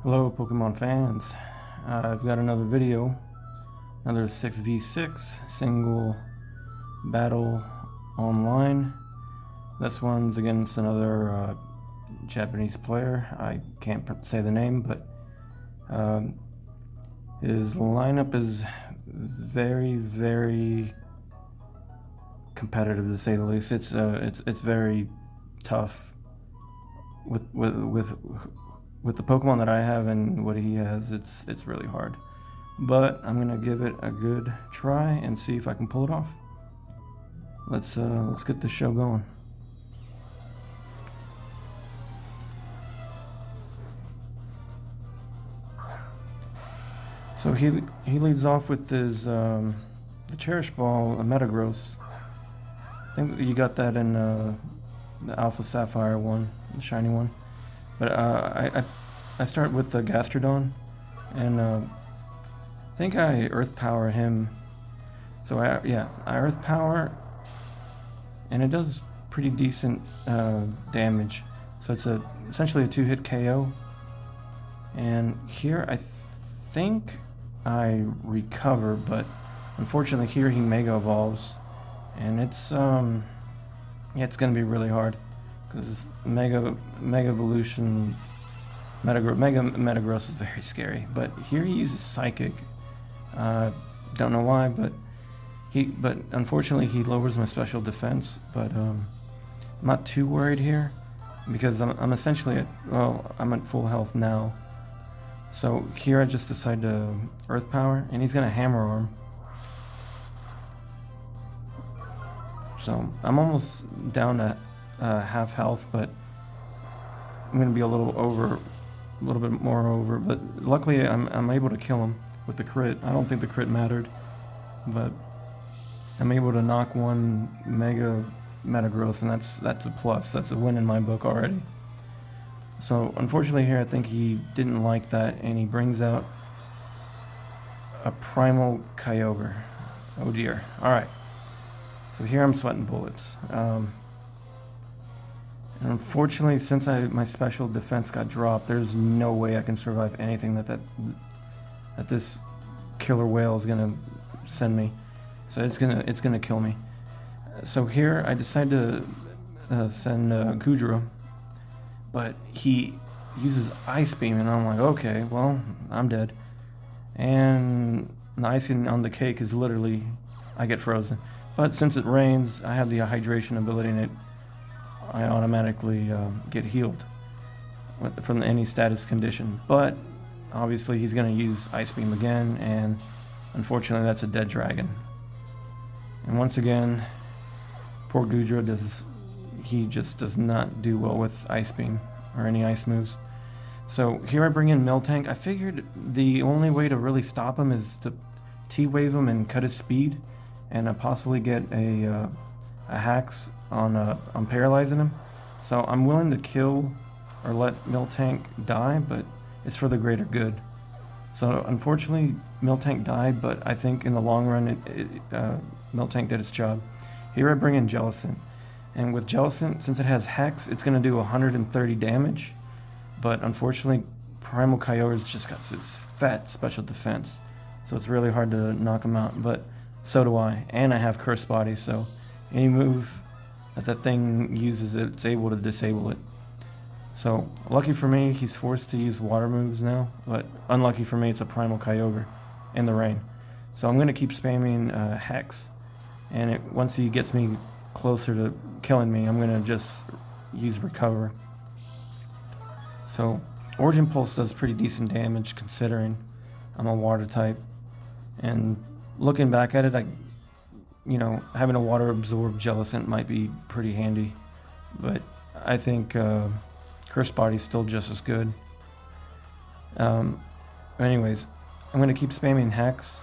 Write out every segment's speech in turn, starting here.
Hello Pokemon fans, I've got another video, another 6v6 single battle online. This one's against another Japanese player. I can't say the name, but his lineup is very competitive, to say the least. It's very tough with the Pokemon that I have and what he has. It's really hard, but I'm gonna give it a good try and see if I can pull it off. Let's get the show going. So he leads off with his the Cherish Ball, a Metagross. I think you got that in the Alpha Sapphire one, the shiny one. But I start with the Gastrodon, and I think I Earth Power him. So I Earth Power, and it does pretty decent damage. So it's essentially a 2-hit KO. And here I think I recover, but unfortunately here he Mega Evolves, and it's gonna be really hard. Because Mega Evolution, Mega Metagross is very scary. But here he uses Psychic. Don't know why, but unfortunately he lowers my special defense. But I'm not too worried here because I'm essentially I'm at full health now. So here I just decide to Earth Power, and he's gonna Hammer Arm. So I'm almost down to half health, but I'm gonna be a little bit more over. But luckily, I'm able to kill him with the crit. I don't think the crit mattered, but I'm able to knock one Mega Metagross, and that's a plus. That's a win in my book already. So unfortunately here, I think he didn't like that, and he brings out a Primal Kyogre. Oh dear. All right. So here I'm sweating bullets. And unfortunately, since my special defense got dropped, there's no way I can survive anything that this killer whale is gonna send me. So it's gonna kill me. So here I decide to send Goodra, but he uses Ice Beam, and I'm like, okay, well, I'm dead. And the icing on the cake is literally I get frozen. But since it rains, I have the hydration ability, and I automatically get healed from any status condition. But obviously he's going to use Ice Beam again, and unfortunately that's a dead dragon. And once again, poor Goodra just does not do well with Ice Beam or any ice moves. So here I bring in Miltank. I figured the only way to really stop him is to T-Wave him and cut his speed, and possibly get a Hacks on paralyzing him. So I'm willing to kill or let Miltank die, but it's for the greater good. So unfortunately Miltank died, but I think in the long run Miltank did its job. Here I bring in Jellicent, and with Jellicent, since it has Hex, it's going to do 130 damage, but unfortunately Primal Kyogre's just got this fat special defense, so it's really hard to knock him out. But so do I, and I have Curse Body, so any move that thing uses, it's able to disable it. So lucky for me, he's forced to use water moves now, but unlucky for me, it's a Primal Kyogre in the rain. So I'm going to keep spamming Hex, and once he gets me closer to killing me, I'm going to just use Recover. So Origin Pulse does pretty decent damage considering I'm a water type, and looking back at it, having a water absorb Jellicent might be pretty handy, but I think Curse Body's still just as good. Anyways, I'm going to keep spamming Hex,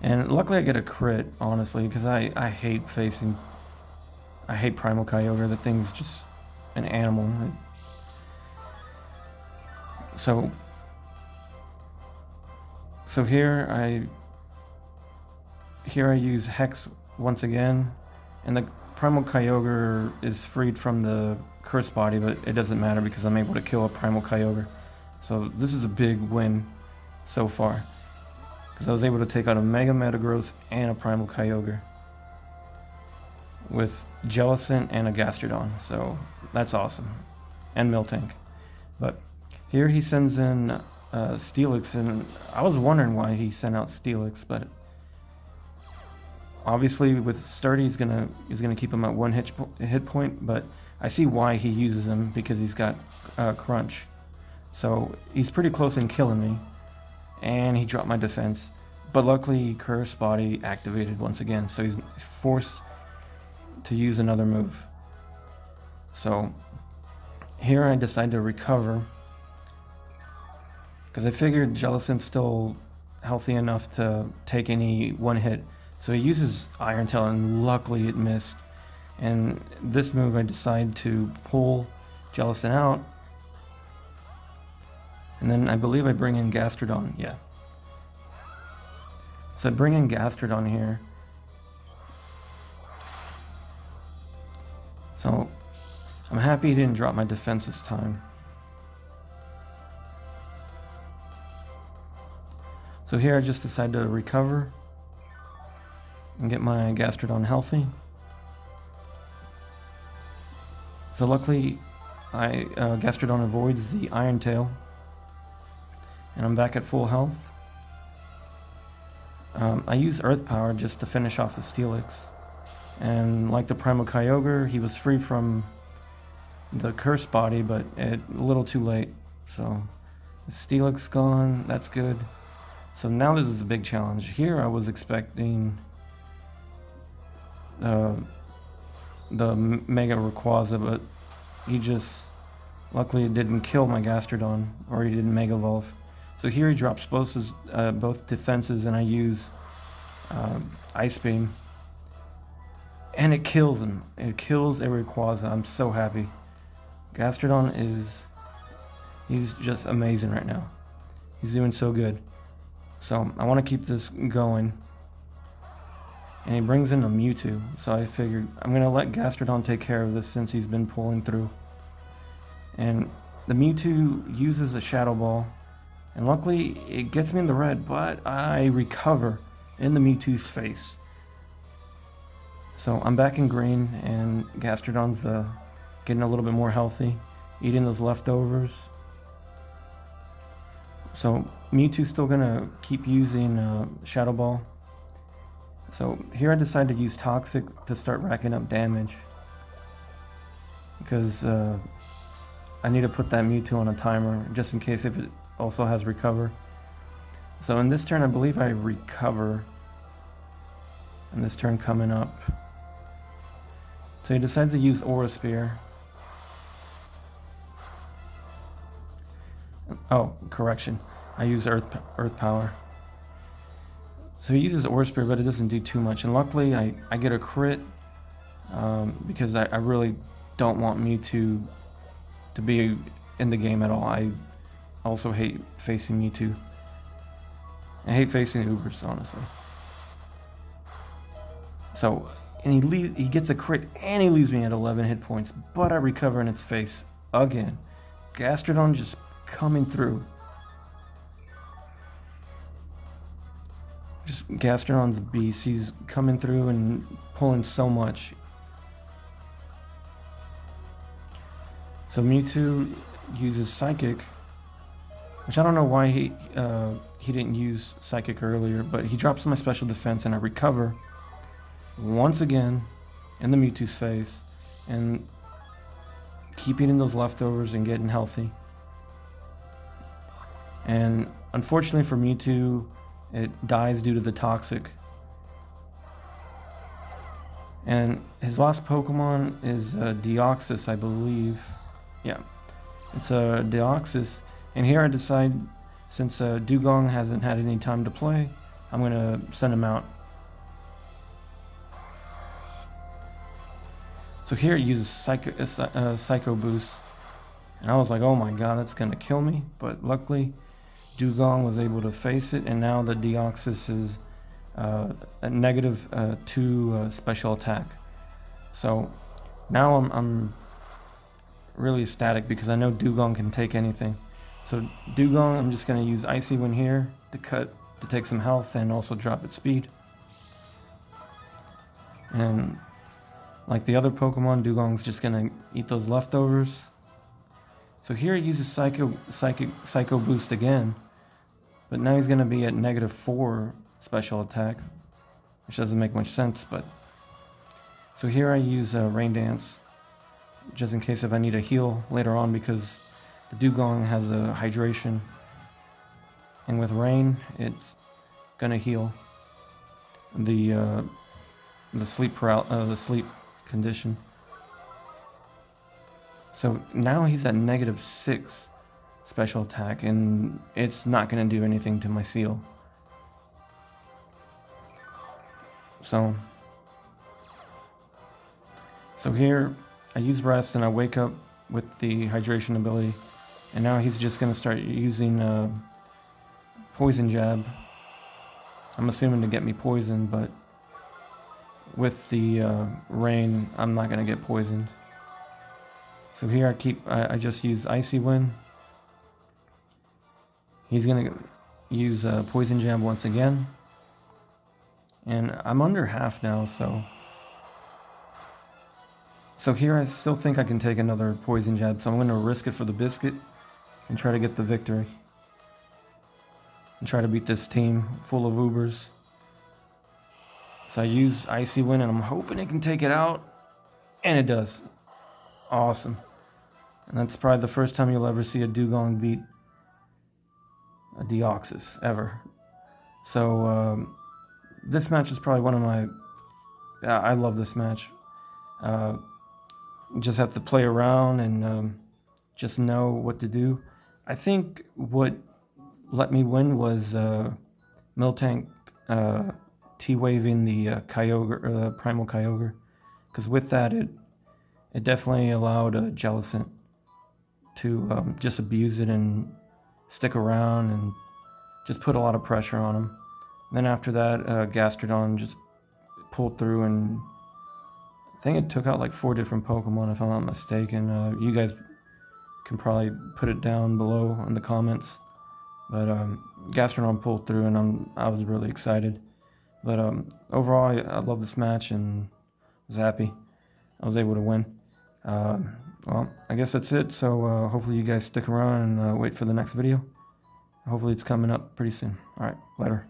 and luckily I get a crit, honestly, because I hate Primal Kyogre. The thing's just an animal. So here I use Hex once again, and the Primal Kyogre is freed from the Curse Body, but it doesn't matter because I'm able to kill a Primal Kyogre. So this is a big win so far, because I was able to take out a Mega Metagross and a Primal Kyogre with Jellicent and a Gastrodon, so that's awesome. And Miltank. But here he sends in Steelix, and I was wondering why he sent out Steelix, but obviously with Sturdy he's gonna keep him at 1 hit point, but I see why he uses him, because he's got Crunch. So he's pretty close in killing me, and he dropped my defense. But luckily Curse Body activated once again, so he's forced to use another move. So here I decide to recover, because I figured Jellicent's still healthy enough to take any 1 hit. So he uses Iron Tail, and luckily it missed. And this move I decide to pull Jellicent out, and then I believe I bring in Gastrodon, yeah. So I bring in Gastrodon here. So I'm happy he didn't drop my defense this time. So here I just decide to recover and get my Gastrodon healthy. So luckily Gastrodon avoids the Iron Tail, and I'm back at full health. I use Earth Power just to finish off the Steelix. And like the Primal Kyogre, he was free from the Curse Body, but a little too late. So the Steelix gone, that's good. So now this is the big challenge. Here I was expecting the Mega Rayquaza, but he just luckily didn't kill my Gastrodon, or he didn't Mega Evolve. So here he drops both defenses, and I use Ice Beam. And it kills him. It kills a Rayquaza. I'm so happy. Gastrodon he's just amazing right now. He's doing so good. So I want to keep this going. And he brings in a Mewtwo. So I figured I'm going to let Gastrodon take care of this since he's been pulling through. And the Mewtwo uses a Shadow Ball. And luckily it gets me in the red, but I recover in the Mewtwo's face. So I'm back in green, and Gastrodon's getting a little bit more healthy, eating those leftovers. So Mewtwo's still gonna keep using Shadow Ball. So here I decide to use Toxic to start racking up damage, because I need to put that Mewtwo on a timer just in case if it also has Recover. So in this turn I believe I recover, and this turn coming up. So he decides to use Aura Spear. Oh, correction. I use Earth Power. So he uses Aura Spear, but it doesn't do too much. And luckily, I get a crit because I really don't want Mewtwo to be in the game at all. I also hate facing Mewtwo. I hate facing Ubers, honestly. So, and he gets a crit, and he leaves me at 11 hit points, but I recover in its face again. Gastrodon just coming through. Just Gastrodon's a beast. He's coming through and pulling so much. So Mewtwo uses Psychic, which I don't know why he didn't use Psychic earlier, but he drops my special defense, and I recover once again in the Mewtwo's face and keep eating those leftovers and getting healthy. And unfortunately for Mewtwo, it dies due to the Toxic. And his last Pokemon is Deoxys, I believe. Yeah, it's a Deoxys. And here I decide, since Dewgong hasn't had any time to play, I'm going to send him out. So here it uses Psycho Boost, and I was like, oh my god, that's going to kill me. But luckily, Dewgong was able to face it, and now the Deoxys is a -2 special attack. So now I'm really ecstatic because I know Dewgong can take anything. So Dewgong, I'm just going to use Icy Wind here to take some health and also drop its speed. And like the other Pokemon, Dewgong's just going to eat those leftovers. So here it uses Psycho Boost again, but now he's going to be at -4 special attack, which doesn't make much sense. But so here I use Rain Dance, just in case if I need a heal later on, because the Dewgong has a hydration, and with rain, it's gonna heal the sleep condition. So now he's at -6 special attack, and it's not gonna do anything to my Seal. So here I use Rest and I wake up with the hydration ability, and now he's just gonna start using Poison Jab. I'm assuming to get me poisoned, but with the rain, I'm not gonna get poisoned. So here I just use Icy Wind. He's gonna use Poison Jab once again, and I'm under half now. So here I still think I can take another Poison Jab, so I'm gonna risk it for the biscuit and try to get the victory. And try to beat this team full of Ubers. So I use Icy Wind and I'm hoping it can take it out. And it does. Awesome. And that's probably the first time you'll ever see a Dewgong beat a Deoxys, ever. So this match is probably one of my... I love this match. You just have to play around and just know what to do. I think what let me win was Miltank T-waving the Kyogre, or the Primal Kyogre, because with that it definitely allowed Jellicent to just abuse it and stick around and just put a lot of pressure on him. And then after that, Gastrodon just pulled through, and I think it took out like 4 different Pokemon, if I'm not mistaken. You guys can probably put it down below in the comments. But Gastrodon pulled through, and I was really excited. But overall, I love this match and was happy I was able to win. Well, I guess that's it. So hopefully you guys stick around and wait for the next video. Hopefully it's coming up pretty soon. All right, later.